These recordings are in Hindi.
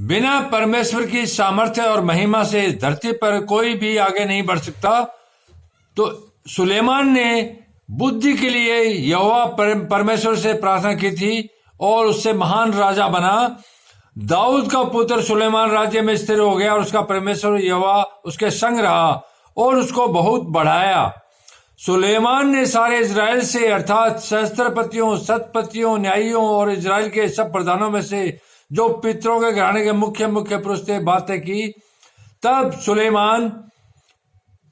बिना परमेश्वर की सामर्थ्य और महिमा से धरती पर कोई भी आगे नहीं बढ़ सकता। तो सुलेमान ने बुद्धि के लिए यहोवा परमेश्वर से प्रार्थना की थी और उससे महान राजा बना। दाऊद का पुत्र सुलेमान राज्य में स्थिर हो गया और उसका परमेश्वर यहोवा उसके संग रहा और उसको बहुत बढ़ाया। सुलेमान ने सारे इजराइल से अर्थात सहस्त्रपतियों, शतपतियों, न्यायियों और इजराइल के सब प्रधानों में से जो पितरों के घराने के मुख्य पुरुष थे बातें की। तब सुलेमान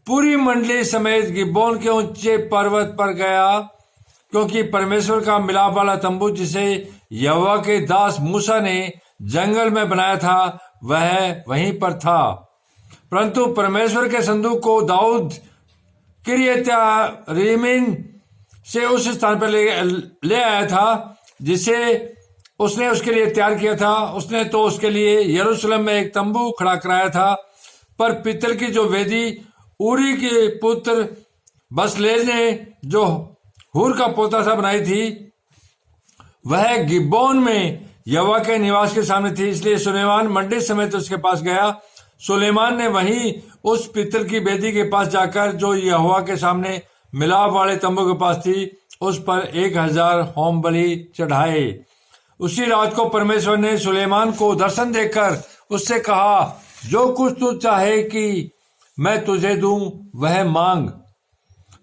पूरी मंडली समेत गिबोन के ऊंचे पर्वत पर गया, क्योंकि परमेश्वर का मिलाप वाला तंबू जिसे यहोवा के दास मूसा ने जंगल में बनाया था वह वहीं पर था। परंतु परमेश्वर के संदूक को दाऊद किर्यत्यारीम से उस स्थान पर ले आया था जिसे उसने उसके लिए तैयार किया था। उसने तो उसके लिए यरूशलेम में एक तंबू खड़ा कराया था, पर पीतल की जो वेदी उरी के पुत्र बसलेल ने जो हूर का पोता था बनाई थी वह गिबोन में यहोवा के निवास के सामने थी। इसलिए सुलेमान मंडी समेत उसके पास गया। सुलेमान ने वहीं उस पीतल की वेदी के पास जाकर जो यहोवा के सामने मिलाप वाले तंबू के पास थी उस पर 1000 होम बलि चढ़ाए। उसी रात को परमेश्वर ने सुलेमान को दर्शन देकर उससे कहा, जो कुछ तू चाहे कि मैं तुझे दूं वह मांग।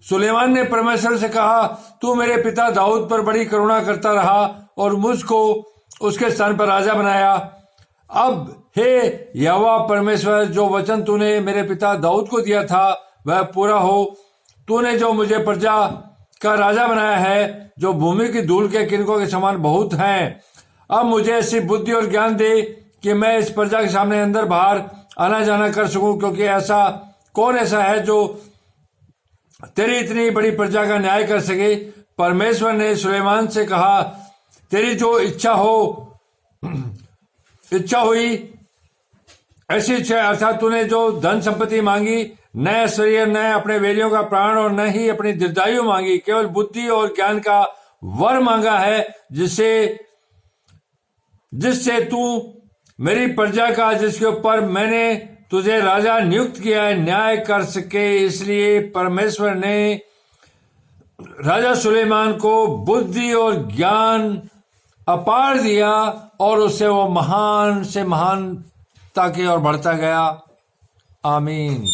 सुलेमान ने परमेश्वर से कहा, तू मेरे पिता दाऊद पर बड़ी करुणा करता रहा और मुझको उसके स्थान पर राजा बनाया। अब हे यहोवा परमेश्वर, जो वचन तूने मेरे पिता दाऊद को दिया था वह पूरा हो। तूने जो मुझे प्रजा का राजा बनाया है, जो भूमि की धूल के किनकों के समान बहुत हैं, अब मुझे ऐसी बुद्धि और ज्ञान दे कि मैं इस प्रजा के सामने अंदर बाहर आना जाना कर सकूं, क्योंकि कौन ऐसा है जो तेरी इतनी बड़ी प्रजा का न्याय कर सके। परमेश्वर ने सुलेमान से कहा, तेरी जो इच्छा हुई ऐसी इच्छा, अर्थात तूने जो धन संपत्ति मांगी, न ऐश्वर्य, न अपने वेलियों का प्राण और न ही अपनी दीर्घायु मांगी, केवल बुद्धि और ज्ञान का वर मांगा है, जिससे तू मेरी प्रजा का, जिसके ऊपर मैंने तुझे राजा नियुक्त किया है, न्याय कर सके। इसलिए परमेश्वर ने राजा सुलेमान को बुद्धि और ज्ञान अपार दिया और उससे वो महान से महानता की ओर बढ़ता गया। आमीन।